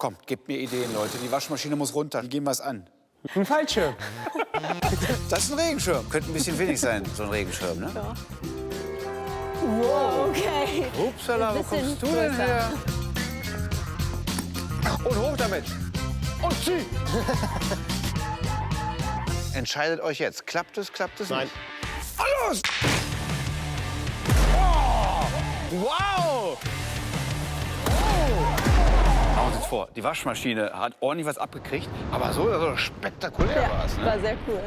Komm, gebt mir Ideen, Leute. Die Waschmaschine muss runter. Wie gehen wir es an? Ein Fallschirm. Das ist ein Regenschirm. Könnte ein bisschen wenig sein, so ein Regenschirm, ne? Ja. Wow, okay. Upsala, wo Ein bisschen kommst du denn größer. her? Und hoch damit. Und zieh. Entscheidet euch jetzt. Klappt es, Nein. nicht? Oh, los! Wow! Machen wir uns jetzt vor, die Waschmaschine hat ordentlich was abgekriegt, aber so spektakulär war es. Ne? War sehr cool.